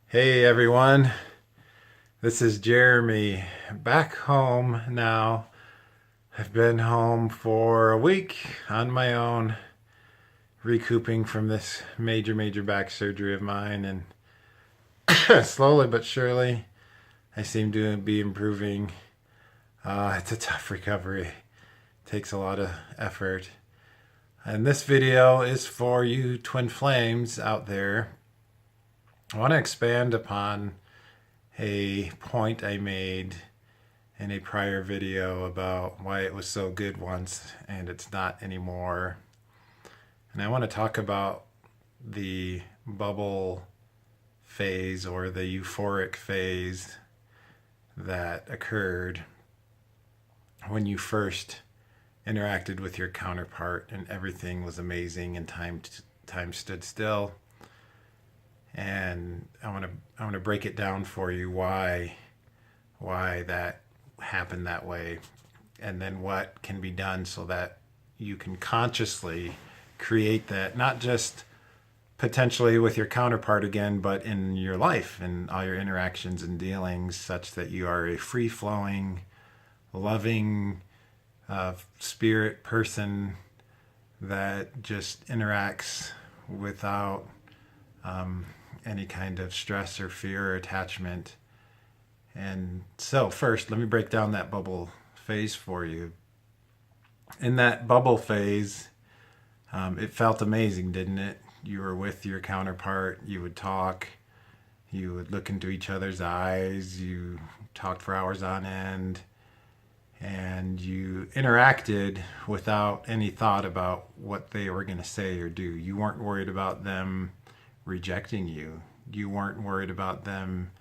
Hey everyone, this is Jeremy. Back home now. I've been home for a week on my own, recouping from this major back surgery of mine, and slowly but surely, I seem to be improving. It's a tough recovery, takes a lot of effort. And this video is for you twin flames out there. I want to expand upon a point I made in a prior video about why it was so good once and it's not anymore. And I want to talk about the bubble phase or the euphoric phase that occurred when you first interacted with your counterpart and everything was amazing and time stood still. And I want to break it down for you why that happened that way, and then what can be done so that you can consciously create that, not just potentially with your counterpart again, but in your life and all your interactions and dealings, such that you are a free flowing, loving spirit person that just interacts without any kind of stress or fear or attachment. And so, first, let me break down that bubble phase for you. In that bubble phase, it felt amazing, didn't it? You were with your counterpart, you would talk, you would look into each other's eyes, you talked for hours on end, and you interacted without any thought about what they were going to say or do. You weren't worried about them rejecting you. You weren't worried about them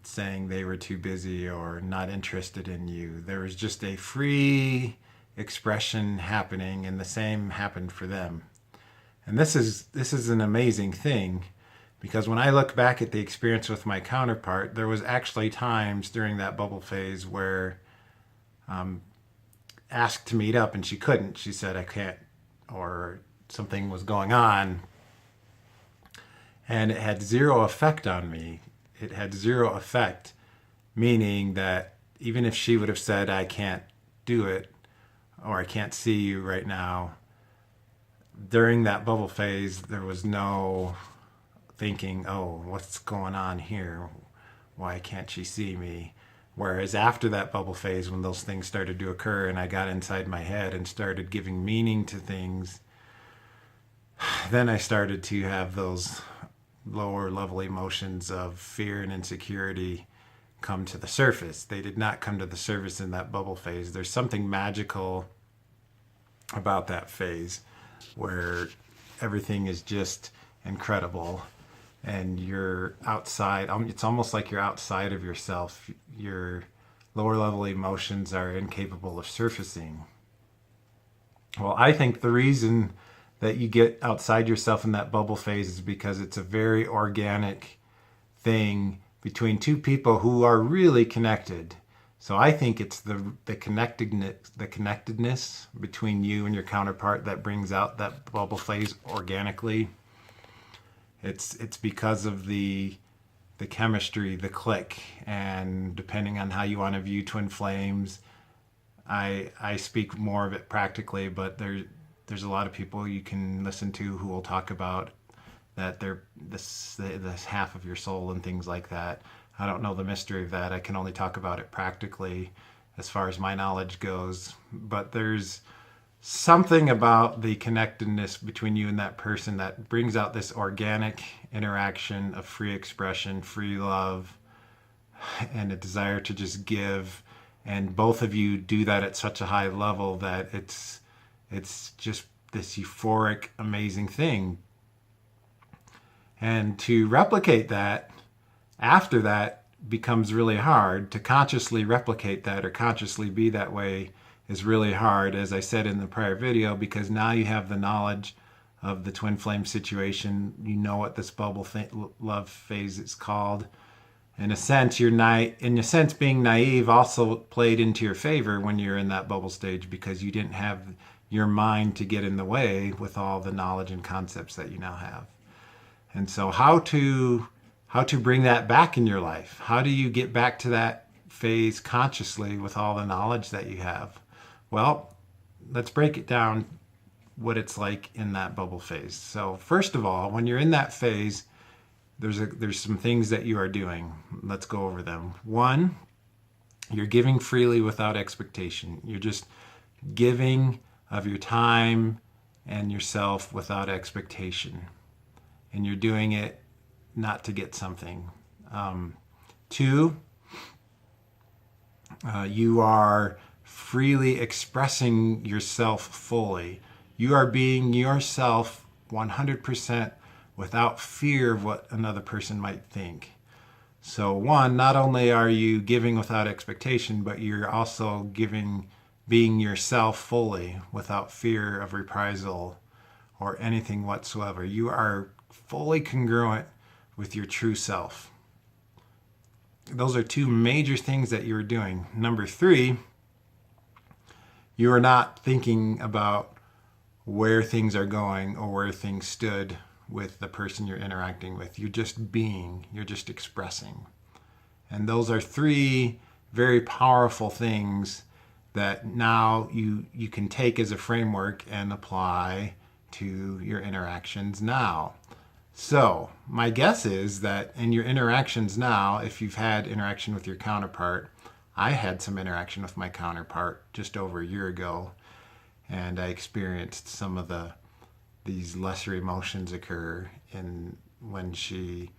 saying they were too busy or not interested in you. There was just a free expression happening, and the same happened for them. And this is an amazing thing, because when I look back at the experience with my counterpart, there was actually times during that bubble phase where asked to meet up and she couldn't. She said, I can't, or something was going on. And it had zero effect on me. It had zero effect, meaning that even if she would have said, I can't do it, or I can't see you right now, during that bubble phase, there was no thinking, oh, what's going on here? Why can't she see me? Whereas after that bubble phase, when those things started to occur and I got inside my head and started giving meaning to things, then I started to have those lower level emotions of fear and insecurity come to the surface. They did not come to the surface in that bubble phase. There's something magical about that phase where everything is just incredible and you're outside. It's almost like you're outside of yourself. Your lower level emotions are incapable of surfacing. Well, I think the reason that you get outside yourself in that bubble phase is because it's a very organic thing between two people who are really connected. So I think it's the connectedness between you and your counterpart that brings out that bubble phase organically. It's because of the chemistry, the click, and depending on how you want to view twin flames, I speak more of it practically, but there's a lot of people you can listen to who will talk about that they're this half of your soul and things like that. I don't know the mystery of that. I can only talk about it practically as far as my knowledge goes. But there's something about the connectedness between you and that person that brings out this organic interaction of free expression, free love, and a desire to just give. And both of you do that at such a high level that it's just this euphoric, amazing thing. And to replicate that after that becomes really hard. To consciously replicate that or consciously be that way is really hard, as I said in the prior video, because now you have the knowledge of the twin flame situation. You know what this bubble love phase is called. In a sense, being naive also played into your favor when you're in that bubble stage, because you didn't have your mind to get in the way with all the knowledge and concepts that you now have. And so how how to bring that back in your life. How do you get back to that phase consciously with all the knowledge that you have? Well, let's break it down what it's like in that bubble phase. So first of all, when you're in that phase, there's some things that you are doing. Let's go over them. One, you're giving freely without expectation. You're just giving of your time and yourself without expectation. And you're doing it not to get something. Two, you are freely expressing yourself fully. You are being yourself 100% without fear of what another person might think. So one, not only are you giving without expectation, but you're also being yourself fully without fear of reprisal or anything whatsoever. You are fully congruent with your true self. Those are two major things that you're doing. Number three, you are not thinking about where things are going or where things stood with the person you're interacting with. You're just being, you're just expressing. And those are three very powerful things that now you can take as a framework and apply to your interactions now. So my guess is that in your interactions now, if you've had interaction with your counterpart, I had some interaction with my counterpart just over a year ago, and I experienced some of these lesser emotions occur when she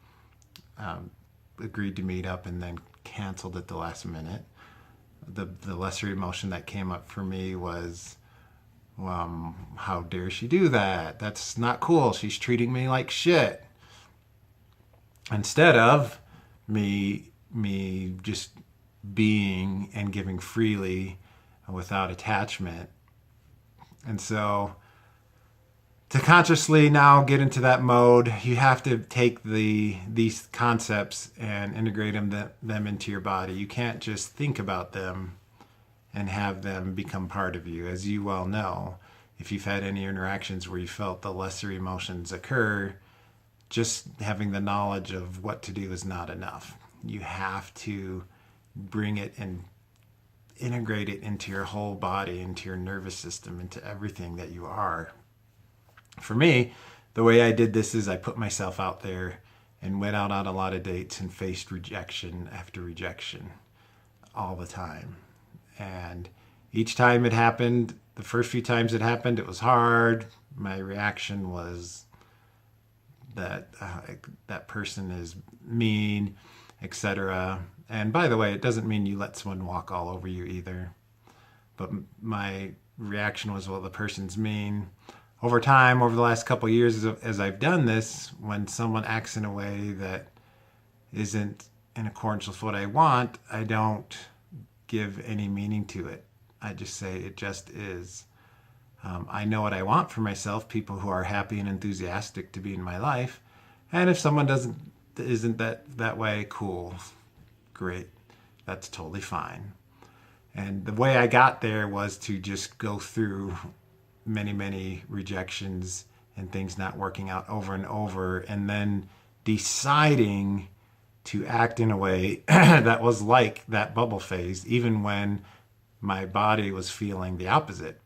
agreed to meet up and then canceled at the last minute. The lesser emotion that came up for me was, how dare she do that? That's not cool. She's treating me like shit. Instead of me just being and giving freely without attachment. And so to consciously now get into that mode, you have to take these concepts and integrate them into your body. You can't just think about them and have them become part of you. As you well know, if you've had any interactions where you felt the lesser emotions occur, just having the knowledge of what to do is not enough. You have to bring it and integrate it into your whole body, into your nervous system, into everything that you are. For me, the way I did this is I put myself out there and went out on a lot of dates and faced rejection after rejection all the time. And each time it happened, the first few times it happened, it was hard. My reaction was that that person is mean, etc. And by the way, it doesn't mean you let someone walk all over you either. But my reaction was, well, the person's mean. Over time, over the last couple of years, as I've done this, when someone acts in a way that isn't in accordance with what I want, I don't give any meaning to it. I just say it just is. I know what I want for myself, people who are happy and enthusiastic to be in my life. And if someone isn't that way, cool, great, that's totally fine. And the way I got there was to just go through many rejections and things not working out over and over, and then deciding to act in a way that was like that bubble phase, even when my body was feeling the opposite.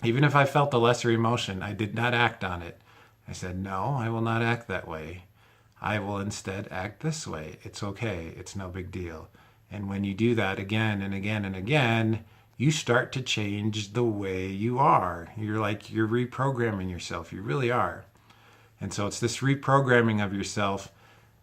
Even if I felt the lesser emotion, I did not act on it. I said, no, I will not act that way. I will instead act this way. It's okay. It's no big deal. And when you do that again and again and again, you start to change the way you are. You're reprogramming yourself. You really are. And so it's this reprogramming of yourself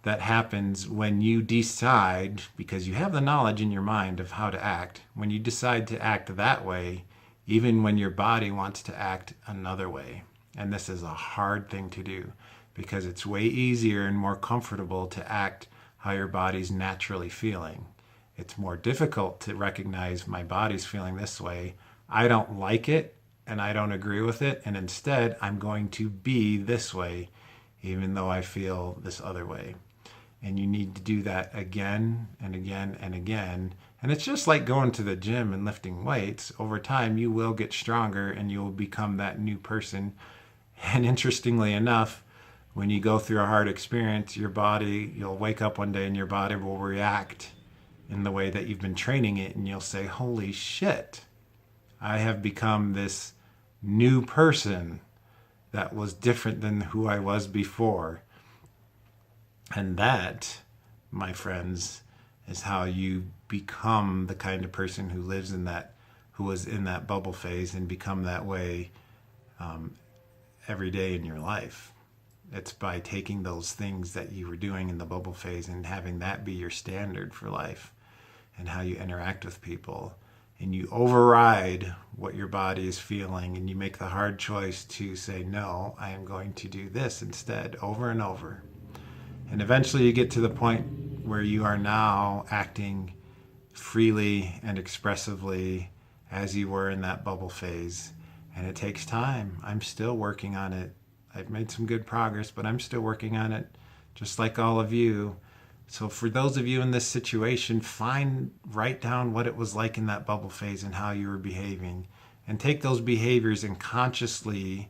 that happens when you decide, because you have the knowledge in your mind of how to act, when you decide to act that way, even when your body wants to act another way. And this is a hard thing to do because it's way easier and more comfortable to act how your body's naturally feeling. It's more difficult to recognize my body's feeling this way. I don't like it and I don't agree with it. And instead, I'm going to be this way, even though I feel this other way. And you need to do that again and again and again. And it's just like going to the gym and lifting weights. Over time, you will get stronger and you will become that new person. And interestingly enough, when you go through a hard experience, your body, you'll wake up one day and your body will react in the way that you've been training it, and you'll say, holy shit, I have become this new person that was different than who I was before. And that, my friends, is how you become the kind of person who lives in that, who was in that bubble phase, and become that way every day in your life. It's by taking those things that you were doing in the bubble phase and having that be your standard for life and how you interact with people. And you override what your body is feeling, and you make the hard choice to say, no, I am going to do this instead, over and over. And eventually you get to the point where you are now acting freely and expressively as you were in that bubble phase. And it takes time. I'm still working on it. I've made some good progress, but I'm still working on it, just like all of you. So for those of you in this situation, write down what it was like in that bubble phase and how you were behaving, and take those behaviors and consciously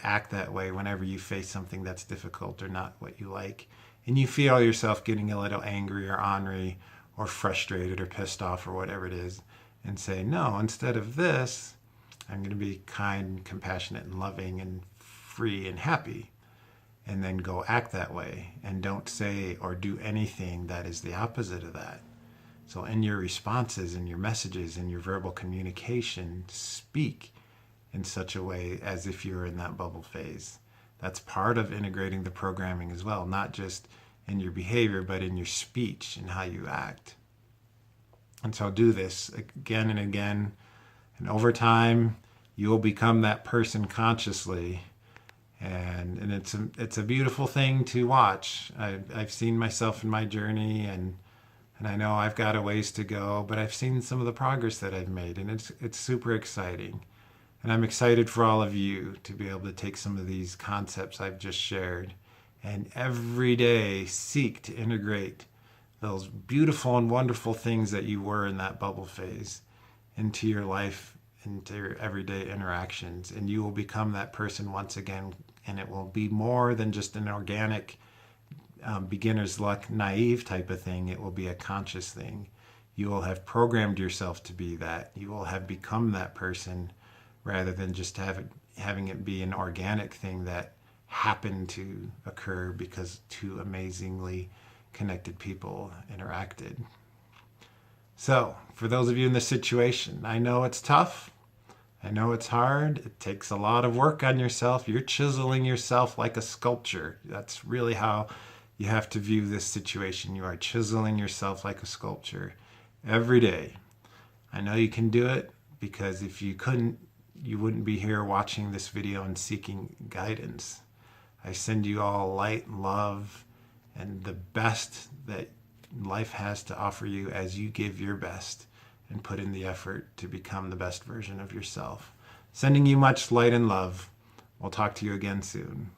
act that way whenever you face something that's difficult or not what you like, and you feel yourself getting a little angry or ornery or frustrated or pissed off or whatever it is, and say, no, instead of this, I'm going to be kind, compassionate, and loving and free and happy. And then go act that way, and don't say or do anything that is the opposite of that. So in your responses, in your messages, in your verbal communication, speak in such a way as if you're in that bubble phase. That's part of integrating the programming as well, not just in your behavior, but in your speech and how you act. And so do this again and again, and over time, you will become that person consciously. And it's a beautiful thing to watch. I've seen myself in my journey, and I know I've got a ways to go, but I've seen some of the progress that I've made, and it's super exciting. And I'm excited for all of you to be able to take some of these concepts I've just shared and every day seek to integrate those beautiful and wonderful things that you were in that bubble phase into your life, into your everyday interactions, and you will become that person once again. And it will be more than just an organic beginner's luck, naive type of thing. It will be a conscious thing. You will have programmed yourself to be that. You will have become that person, rather than just having it be an organic thing that happened to occur because two amazingly connected people interacted. So for those of you in this situation, I know it's tough. I know it's hard. It takes a lot of work on yourself. You're chiseling yourself like a sculpture. That's really how you have to view this situation. You are chiseling yourself like a sculpture every day. I know you can do it, because if you couldn't, you wouldn't be here watching this video and seeking guidance. I send you all light, love, and the best that life has to offer you as you give your best and put in the effort to become the best version of yourself. Sending you much light and love. We'll talk to you again soon.